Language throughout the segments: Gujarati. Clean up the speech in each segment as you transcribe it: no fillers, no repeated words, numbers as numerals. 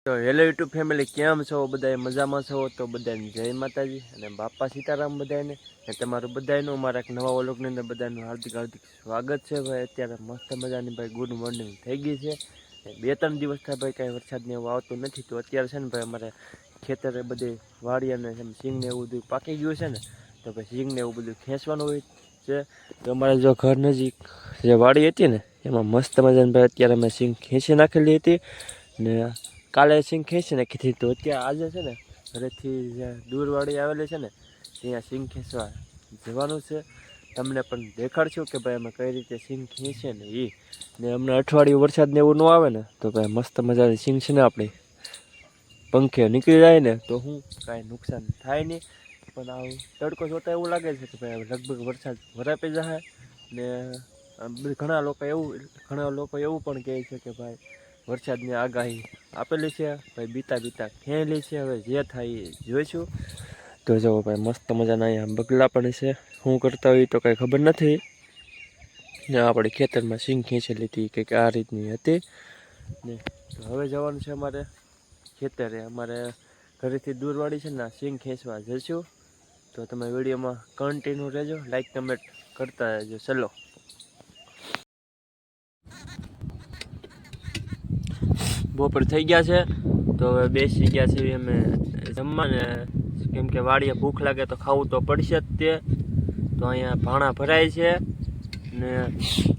તો હેલો યુટ્યુબ ફેમિલી, કેમ છો? બધાએ મજામાં છો? તો બધાને જય માતાજી અને બાપા સીતારામ બધાને. તમારું બધાનું અમારા એક નવા વ્લોગની અંદર બધાનું હાર્દિક સ્વાગત છે. ભાઈ અત્યારે મસ્ત મજાની ભાઈ ગુડ મોર્નિંગ થઈ ગઈ છે. 2-3 દિવસ થાય ભાઈ કાંઈ વરસાદ ને એવું આવતું નથી. તો અત્યારે છે ને ભાઈ અમારે ખેતરે બધી વાડિયાને સિંગ ને એવું બધું પાકી ગયું છે ને, તો ભાઈ સિંગ ને એવું બધું ખેંચવાનું હોય છે. તો અમારે જો ઘર નજીક જે વાડી હતી ને, એમાં મસ્ત મજાની ભાઈ અત્યારે અમે સિંગ ખેંચી નાખેલી હતી ને કાલે સિંગ ખેંચી નાખી હતી. તો અત્યારે આજે છે ને ઘરેથી જ્યાં દૂરવાળી આવેલી છે ને ત્યાં સિંગ ખેંચવા જવાનું છે. તમને પણ દેખાડશું કે ભાઈ અમે કઈ રીતે સિંગ ખેંચીએ ને એ. ને અમને અઠવાડિયું વરસાદ ને એવું ન આવે ને તો ભાઈ મસ્ત મજાની સિંગ છે ને આપણી પંખે નીકળી જાય ને તો હું કાંઈ નુકસાન થાય નહીં. પણ આવું તડકો જોતા એવું લાગે છે કે ભાઈ લગભગ વરસાદ વરાપી જાય. ને ઘણા લોકો એવું પણ કહે છે કે ભાઈ વરસાદની આગાહી આપેલી છે, ભાઈ બીતા ખેંચેલી છે. હવે જે થાય એ જોઈશું. તો જો ભાઈ મસ્ત મજાના અહીંયા બગલા પણ છે. શું કરતા હોય તો કાંઈ ખબર નથી. ને આપણે ખેતરમાં સિંગ ખેંચેલી હતી કંઈક આ રીતની હતી ને. તો હવે જવાનું છે અમારે ખેતરે. અમારે ઘરેથી દૂરવાળી છે ને સિંગ ખેંચવા જઈશું. તો તમે વિડીયોમાં કન્ટિન્યુ રહેજો, લાઈક કમેન્ટ કરતા રહેજો. ચલો બપોર થઈ ગયા છે તો હવે બેસી ગયા છીએ અમે જમવા ને. કેમ કે વાડીએ ભૂખ લાગે તો ખાવું તો પડશે જ તે. તો અહીંયા ભાણા ભરાય છે ને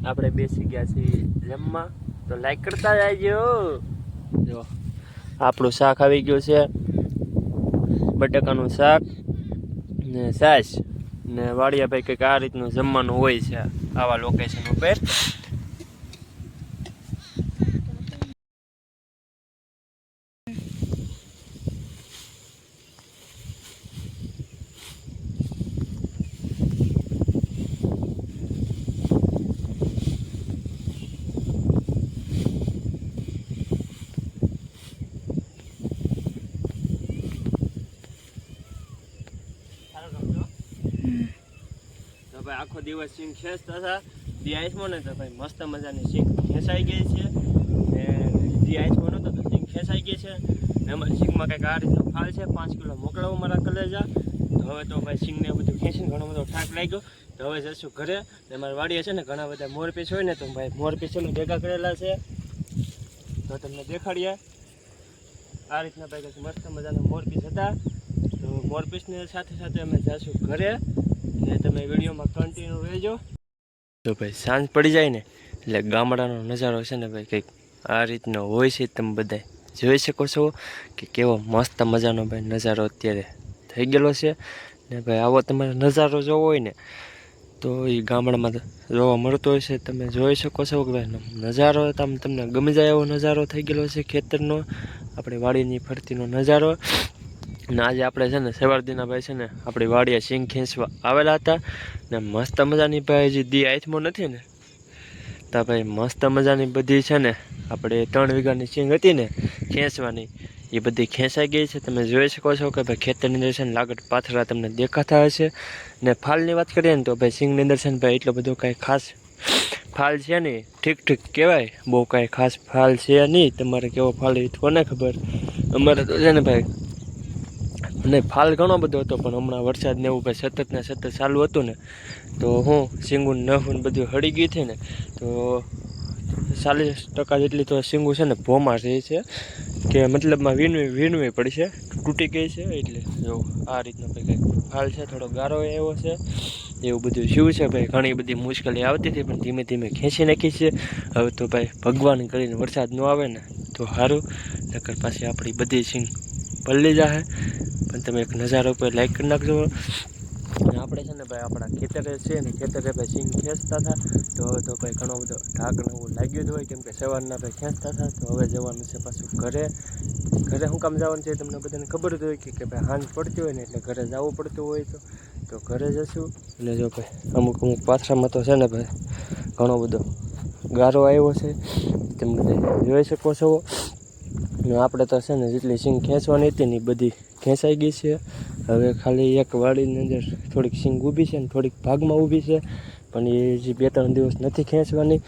આપણે બેસી ગયા છીએ જમવા. તો લાઈક કરતા જાયજો. જો આપણું શાક આવી ગયું છે, બટાકાનું શાક ને છાશ ને વાડિયા ભાઈ કંઈક આ રીતનું જમવાનું હોય છે આવા લોકેશન ઉપર. તો ભાઈ આખો દિવસ સિંગ ખેંચતા હતા દિયાસમાં ને. તો ભાઈ મસ્ત મજાની સિંગ ખેંચાઈ ગઈ છે ને દિયાસમાં નહોતો તો સિંગ ખેંચાઈ ગઈ છે ને. અમારી સિંગમાં કંઈક આ રીતનો ફાલ છે. 5 કિલો મોકલાવું મારા કલેજા. તો હવે તો ભાઈ સિંગને બધું ખેંચીને ઘણો બધો થાક લાગ્યો. તો હવે જઈશું ઘરે. ને મારી વાડીએ છે ને ઘણા બધા મોરપીસ હોય ને, તો ભાઈ મોરપીસ છે ને ભેગા કરેલા છે. તો તમને દેખાડીએ આ રીતના ભાઈ કંઈક મસ્ત મજાના મોરપીસ હતા. તો મોરપીસની સાથે સાથે અમે જઈશું ઘરે ને તમે વિડીયોમાં કન્ટિન્યુ રહેજો. તો ભાઈ સાંજ પડી જાય ને એટલે ગામડાનો નજારો છે ને ભાઈ કંઈક આ રીતનો હોય છે. તમે બધા જોઈ શકો છો કે કેવો મસ્ત મજાનો ભાઈ નજારો અત્યારે થઈ ગયેલો છે ને. ભાઈ આવો તમારે નજારો જોવો હોય ને તો એ ગામડામાં જોવા મળતો હોય છે. તમે જોઈ શકો છો કે ભાઈ નજારો તમને ગમી જાય એવો નજારો થઈ ગયેલો છે ખેતરનો, આપણી વાડીની ફરતીનો નજારો. ને આજે આપણે છે ને સવારદીના ભાઈ છે ને આપણી વાડીએ સિંગ ખેંચવા આવેલા હતા ને મસ્ત મજાની ભાઈ જે દી આથમો નથી ને, તો ભાઈ મસ્ત મજાની બધી છે ને આપણે 3 વીઘાની સિંગ હતી ને ખેંચવાની, એ બધી ખેંચાઈ ગઈ છે. તમે જોઈ શકો છો કે ભાઈ ખેતરની અંદર છે ને લાગટ પાથરા તમને દેખાતા હશે. ને ફાલની વાત કરીએ ને તો ભાઈ સિંગની અંદર છે ને ભાઈ એટલો બધો કાંઈ ખાસ ફાલ છે નહીં, ઠીક કહેવાય. બહુ કાંઈ ખાસ ફાલ છે નહીં. તમારે કેવો ફાલ એ કોને ખબર. અમારે તો છે ને ભાઈ અને ફાલ ઘણો બધો હતો, પણ હમણાં વરસાદ ને એવું ભાઈ સતત ને સતત ચાલુ હતું ને તો હું સિંગું નફું બધું હળી ગઈ હતી ને, તો 40% જેટલી તો સિંગું છે ને ભોમાં રહી છે કે મતલબમાં વીણવી પડી છે, તૂટી ગઈ છે. એટલે જો આ રીતનો ભાઈ કંઈક ફાલ છે, થોડો ગારો એવો છે. એવું બધું શું છે ભાઈ, ઘણી બધી મુશ્કેલી આવતી હતી પણ ધીમે ધીમે ખેંચી નાખી છે. હવે તો ભાઈ ભગવાન કરીને વરસાદ ન આવે ને તો સારું, નકર પાછી આપણી બધી સિંગ પલળી જાય. પણ તમે એક નજારો ઉપર લાઈક કરી નાખજો. અને આપણે છે ને ભાઈ આપણા ખેતરે છે ને ખેતરે ભાઈ સિંગ ખેંચતા હતા. તો હવે તો ભાઈ ઘણો બધો ઢાક ને એવું લાગ્યું જ હોય, કેમ કે સવારના ભાઈ ખેંચતા હતા. તો હવે જવાનું છે પાછું ઘરે. શું કામ જવાનું છે તમને બધાને ખબર જ હોય કે ભાઈ સાંજ પડતી હોય ને એટલે ઘરે જવું પડતું હોય. તો ઘરે જશું. અને જો ભાઈ અમુક પાથરામાં તો છે ને ભાઈ ઘણો બધો ગારો આવ્યો છે, તમે જોઈ શકો છો. ને આપણે તો છે ને જેટલી સિંગ ખેંચવાની હતી ને એ બધી ખેંચાઈ ગઈ છે. હવે ખાલી એક વાડીની અંદર થોડીક સિંગ ઊભી છે ને થોડીક ભાગમાં ઊભી છે, પણ એ જે 2-3 દિવસ નથી ખેંચવાની.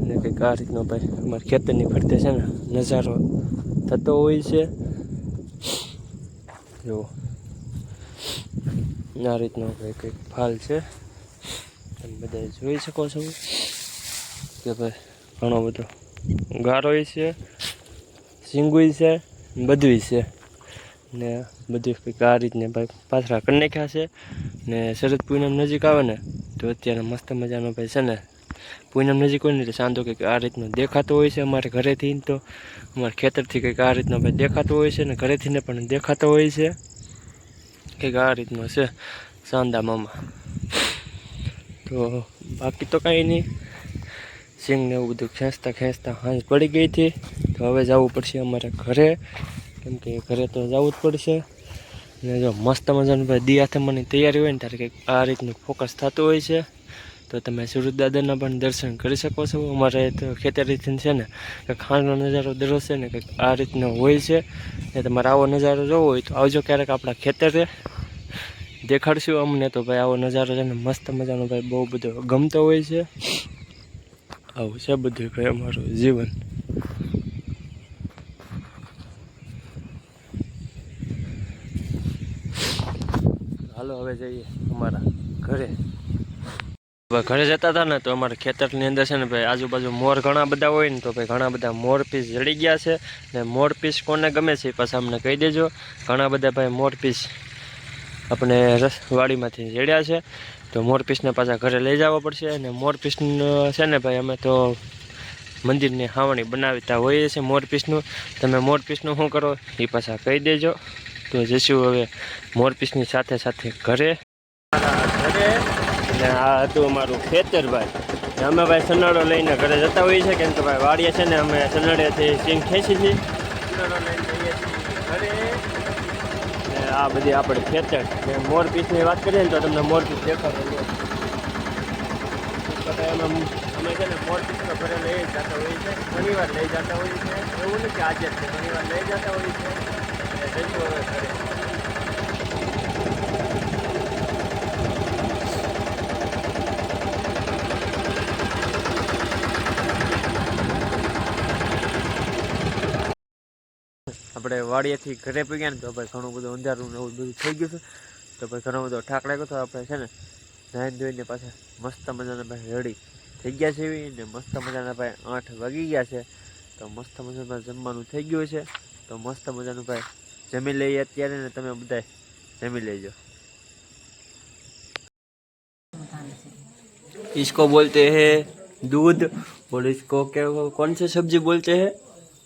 અને કંઈક આ રીતનો ભાઈ અમારા ખેતરની ફરતે છે ને નજારો થતો હોય છે. જો આ રીતનો કંઈક ફાલ છે, તમે બધા જોઈ શકો છો કે ભાઈ ઘણો બધો ગારોય છે, સિંગુય છે, બધુંય છે ને બધું કંઈક આ રીતને ભાઈ પાથરા કરી નાખ્યા છે. ને શરદ પૂનમ નજીક આવે ને તો અત્યારે મસ્ત મજાનો ભાઈ છે ને પૂનમ નજીક હોય ને એટલે સાંધો કંઈક આ રીતનો દેખાતો હોય છે. અમારે ઘરેથી તો અમારા ખેતરથી કંઈક આ રીતનો ભાઈ દેખાતો હોય છે, ને ઘરેથી ને પણ દેખાતો હોય છે કંઈક આ રીતનો છે સાંદા મામા. તો બાકી તો કાંઈ નહીં, સિંગને એવું બધું ખેંચતા ખેંચતા હાંજ પડી ગઈ હતી. તો હવે જવું પડશે અમારે ઘરે, કેમ કે ઘરે તો જવું જ પડશે. ને જો મસ્ત મજાનું ભાઈ દી આથમવાની તૈયારી હોય ને ત્યારે કંઈક આ રીતનું ફોકસ થતું હોય છે. તો તમે સુરત દાદાના પણ દર્શન કરી શકો છો. અમારે તો ખેતરીથી છે ને કંઈક ખાંડનો નજારો દરરોજ છે ને કંઈક આ રીતનો હોય છે. ને તમારે આવો નજારો જોવો હોય તો આવજો ક્યારેક આપણા ખેતરે, દેખાડશું અમને. તો ભાઈ આવો નજારો છે ને મસ્ત મજાનો ભાઈ બહુ બધો ગમતો હોય છે. આવું છે બધું ભાઈ અમારું જીવન. હાલો હવે જઈએ અમારા ઘરે. ઘરે જતા હતા ને તો અમારા ખેતરની અંદર છે ને ભાઈ આજુબાજુ મોર ઘણા બધા હોય ને તો ભાઈ ઘણા બધા મોર પીસ જડી ગયા છે. ને મોર પીસ કોને ગમે છે પાછા અમને કહી દેજો. ઘણા બધા ભાઈ મોર પીસ આપણે વાડીમાંથી જડ્યા છે, તો મોર પીસને પાછા ઘરે લઈ જવા પડશે. અને મોર પીસનું છે ને ભાઈ અમે તો મંદિરની હાવણી બનાવતા હોઈએ છીએ મોર પીસનું. તમે મોર પીસનું શું કરો એ પાછા કહી દેજો. તો જઈશું હવે મોર પીસની સાથે સાથે ઘરે. અને આ હતું અમારું ખેતર ભાઈ. અમે ભાઈ સનાડો લઈને ઘરે જતા હોઈએ છીએ, કેમ કે ભાઈ વાડીએ છે ને અમે સનાડેથી સિંગ ખેંચી છીએ. સનાડો લઈને જઈએ છીએ ઘરે. ને આ બધી આપણે ખેતર મોર પીસની વાત કરીએ ને તો તમને મોર પીસ દેખાતો અમે છે ને મોર પીસનો ઘરે લઈ જતા હોઈએ છીએ. ઘણી વાર લઈ જતા હોઈએ છીએ, એવું નથી આજે જ છે, ઘણી વાર લઈ જતા હોઈએ છીએ. જઈશું હવે ઘરે. આપણે વાડીએથી ઘરે પગ્યા ને તો ભાઈ ઘણું બધું અંધારું ને એવું બધું થઈ ગયું છે. તો ભાઈ ઘણો બધો ઠાક લાગ્યો તો આપણે છે ને નાહી ધોઈને પાછા મસ્ત મજાના ભાઈ રેડી થઈ ગયા છે એવી. ને મસ્ત મજાના ભાઈ 8 વાગી ગયા છે. તો મસ્ત મજાનું જમવાનું થઈ ગયું છે. તો મસ્ત મજાનું ભાઈ જમી લઈએ અત્યારે, ને તમે બધા જમી લેજો. इसको बोलते हैं दूध, और इसको क्या कौन सी सब्जी बोलते हैं?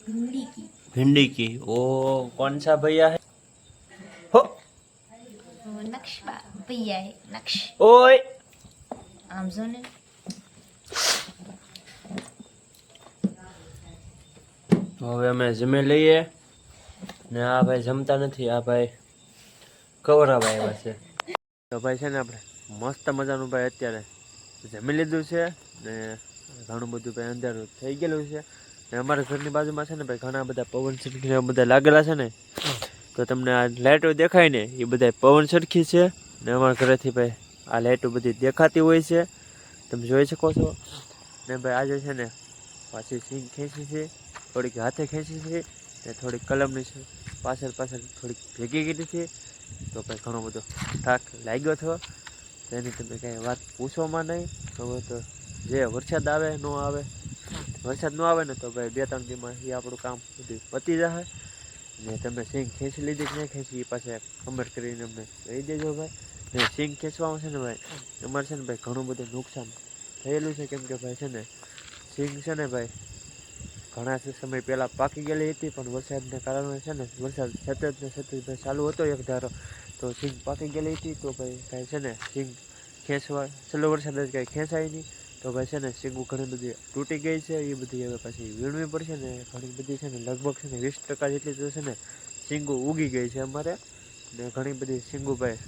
भिंडी की। भिंडी की। वो कौन सा भैया है? हो वो नक्श भैया है, नक्श। ओए आम जो ने તો હવે અમે જમી લઈએ. ને આ ભાઈ જમતા નથી, આ ભાઈ કવરાવા આવ્યા છે. તો ભાઈ છે ને આપણે મસ્ત મજાનું ભાઈ અત્યારે જમી લીધું છે. ને ઘણું બધું ભાઈ અંધારું થઈ ગયેલું છે. ને અમારા ઘરની બાજુમાં છે ને ભાઈ ઘણા બધા પવન સરખી બધા લાગેલા છે ને, તો તમને આ લાઇટો દેખાય ને એ બધા પવન સરખી છે. ને અમારા ઘરેથી ભાઈ આ લાઇટો બધી દેખાતી હોય છે, તમે જોઈ શકો છો. ને ભાઈ આજે છે ને પાછી સિંગ ખેંચી છે, થોડીક હાથે ખેંચી છે, ને થોડીક કલમની છે પાછળ થોડીક ભેગી કરી છે. તો ભાઈ ઘણો બધો થાક લાગ્યો હતો. તેની તમે કાંઈ વાત પૂછવામાં નહીં. હવે તો જે વરસાદ આવે ન આવે, વરસાદ ન આવે ને તો ભાઈ 2-3 દીમાં એ આપણું કામ બધું પતી જશે. ને તમે સિંગ ખેંચી લીધી કે નહીં ખેંચી એ પાછા કમેન્ટ કરીને અમને કહી દેજો ભાઈ. ને સિંગ ખેંચવામાં છે ને ભાઈ અમારે છે ને ભાઈ ઘણું બધું નુકસાન થયેલું છે, કેમ કે ભાઈ છે ને સિંગ છે ને ભાઈ ઘણા સમય પહેલાં પાકી ગયેલી હતી, પણ વરસાદને કારણે છે ને વરસાદ સતત ભાઈ ચાલુ હતો એક ધારો, તો સિંગ પાકી ગયેલી હતી. તો ભાઈ કાંઈ છે ને સિંગ ખેંચવા છેલ્લો વરસાદ જ કાંઈ ખેંચાય નહીં. તો ભાઈ છે ને સિંગું ઘણી બધી તૂટી ગઈ છે, એ બધી હવે પછી વીણવી પડશે. ને ઘણી બધી છે ને લગભગ છે ને 20% જેટલી તો છે ને સિંગું ઉગી ગઈ છે અમારે. ને ઘણી બધી સિંગું ભાઈ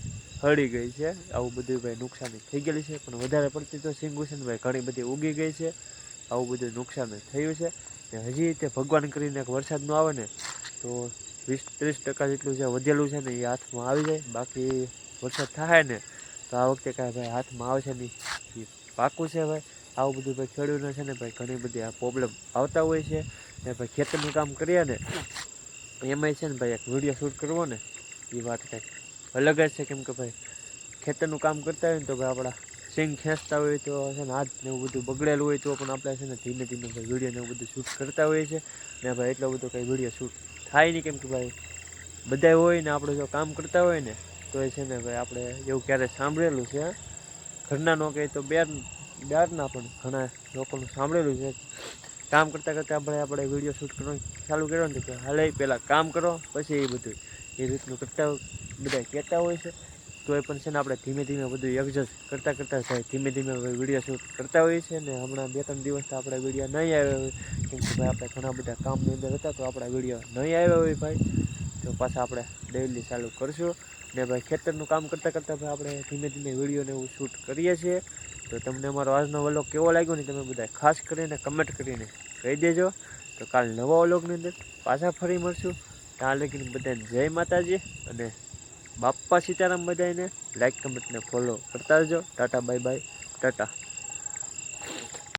હળી ગઈ છે. આવું બધું ભાઈ નુકસાની થઈ ગયેલી છે, પણ વધારે પડતી તો સિંગું છે ને ભાઈ ઘણી બધી ઉગી ગઈ છે. આવું બધું નુકસાન થયું છે. ને હજી તે ભગવાન કરીને એક વરસાદ ન આવે ને તો 20-30% જેટલું જે વધેલું છે ને એ હાથમાં આવી જાય. બાકી વરસાદ થાય ને તો આ વખતે કાંઈ ભાઈ હાથમાં આવશે નહીં, એ પાકું છે ભાઈ. આવું બધું ભાઈ ખેડૂતને છે ને ભાઈ ઘણી બધી આ પ્રોબ્લેમ આવતા હોય છે. ને ભાઈ ખેતરનું કામ કરીએ ને એમાંય છે ને ભાઈ એક વિડીયો શૂટ કરવો ને એ વાત કંઈક અલગ જ છે. કેમ કે ભાઈ ખેતરનું કામ કરતા હોય ને તો ભાઈ આપણા સિંગ ખેંચતા હોય તો છે ને હાથ ને એવું બધું બગડેલું હોય તો પણ આપણે છે ને ધીમે ધીમે ભાઈ વિડીયો ને એવું બધું શૂટ કરતા હોઈએ છીએ. ને ભાઈ એટલો બધો કંઈ વિડીયો શૂટ થાય નહીં. કેમ કે ભાઈ બધા હોય ને આપણે જો કામ કરતા હોય ને તો એ છે ને ભાઈ આપણે એવું ક્યારે સાંભળેલું છે, ઘરના નો કહે તો બહારના પણ ઘણા લોકોનું સાંભળેલું છે, કામ કરતાં કરતાં આપણે વિડીયો શૂટ કરવાનું ચાલુ કર્યો ને કે હાલે પહેલાં કામ કરો પછી એ બધું એ રીતનું કરતા બધા કહેતા હોય છે. તો એ પણ છે ને આપણે ધીમે ધીમે બધું એડજસ્ટ કરતાં થાય, ધીમે ધીમે વિડીયો શૂટ કરતા હોઈએ છીએ. ને હમણાં 2-3 દિવસથી આપણે વિડીયો નહીં આવ્યા હોય કેમ કે ભાઈ આપણે ઘણા બધા કામની અંદર હતા તો આપણા વિડીયો નહીં આવ્યા હોય ભાઈ. તો પાછા આપણે ડેઈલી ચાલુ કરશું. ને ભાઈ ખેતરનું કામ કરતાં ભાઈ આપણે ધીમે ધીમે વિડીયોને એવું શૂટ કરીએ છીએ. તો તમને અમારો આજનો વ્લોગ કેવો લાગ્યો ને તમે બધા ખાસ કરીને કમેન્ટ કરીને કહી દેજો. તો કાલ નવા વ્લોગની અંદર પાછા ફરી મળશું. ત્યાં લગીને બધાને જય માતાજી અને બાપ્પા સીતારામ. બધાને લાઈક કમેન્ટ ને ફોલો કરતા રહેજો. Tata bye bye Tata.